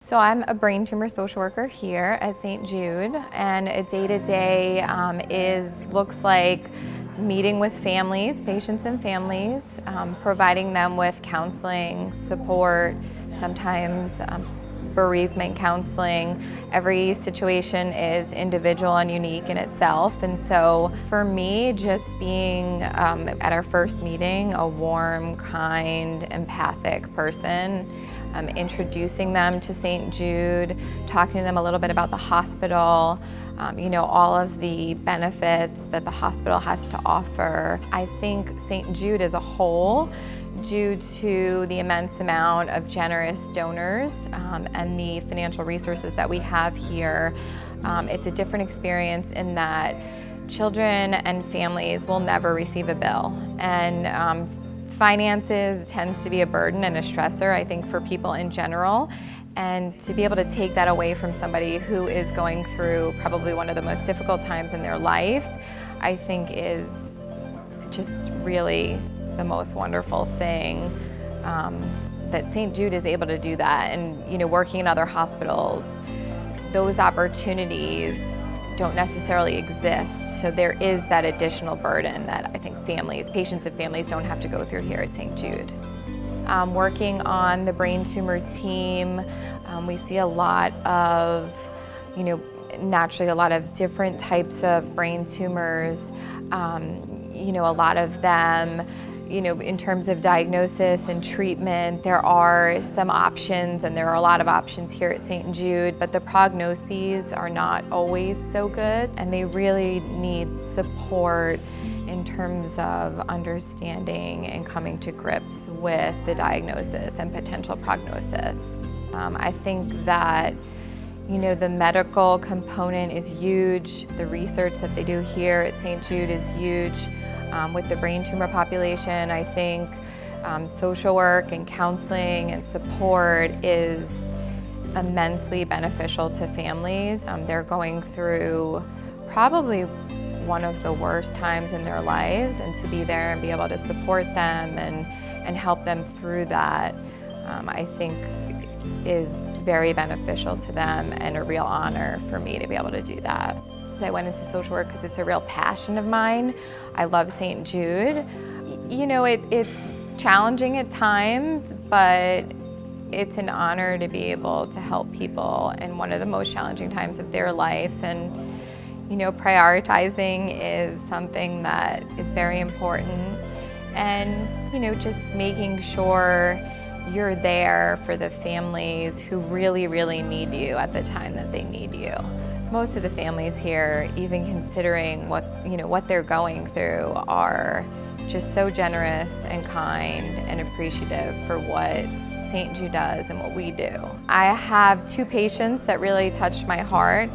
So I'm a brain tumor social worker here at St. Jude, and a day-to-day looks like meeting with families, patients and families, providing them with counseling, support, sometimes bereavement counseling. Every situation is individual and unique in itself, and so for me, just being at our first meeting, a warm, kind, empathic person, introducing them to St. Jude, talking to them a little bit about the hospital, all of the benefits that the hospital has to offer. I think St. Jude as a whole, due to the immense amount of generous donors and the financial resources that we have here, it's a different experience in that children and families will never receive a bill. And finances tends to be a burden and a stressor, I think, for people in general. And to be able to take that away from somebody who is going through probably one of the most difficult times in their life, I think is just really the most wonderful thing, that St. Jude is able to do that. And working in other hospitals, those opportunities don't necessarily exist. So there is that additional burden that I think patients and families don't have to go through here at St. Jude. Working on the brain tumor team, we see a lot of, naturally a lot of different types of brain tumors. A lot of them, in terms of diagnosis and treatment, there are some options, and there are a lot of options here at St. Jude, but the prognoses are not always so good, and they really need support in terms of understanding and coming to grips with the diagnosis and potential prognosis. I think that the medical component is huge. The research that they do here at St. Jude is huge. With the brain tumor population, I think social work and counseling and support is immensely beneficial to families. They're going through probably one of the worst times in their lives, and to be there and be able to support them and help them through that, I think is very beneficial to them, and a real honor for me to be able to do that. I went into social work because it's a real passion of mine. I love St. Jude. It's challenging at times, but it's an honor to be able to help people in one of the most challenging times of their life. And prioritizing is something that is very important. And just making sure you're there for the families who really, really need you at the time that they need you. Most of the families here, even considering what they're going through, are just so generous and kind and appreciative for what St. Jude does and what we do. I have two patients that really touched my heart.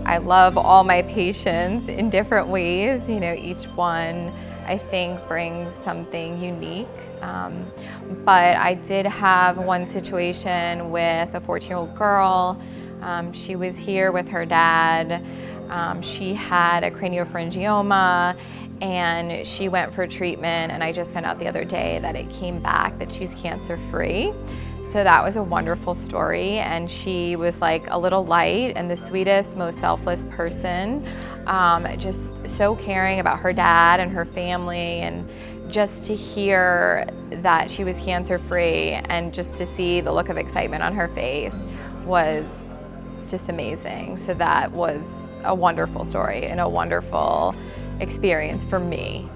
I love all my patients in different ways. Each one, I think, brings something unique. But I did have one situation with a 14-year-old girl. She was here with her dad. She had a craniopharyngioma, and she went for treatment, and I just found out the other day that it came back that she's cancer-free. So that was a wonderful story, and she was like a little light and the sweetest, most selfless person, just so caring about her dad and her family, and just to hear that she was cancer-free and just to see the look of excitement on her face was just amazing. So that was a wonderful story and a wonderful experience for me.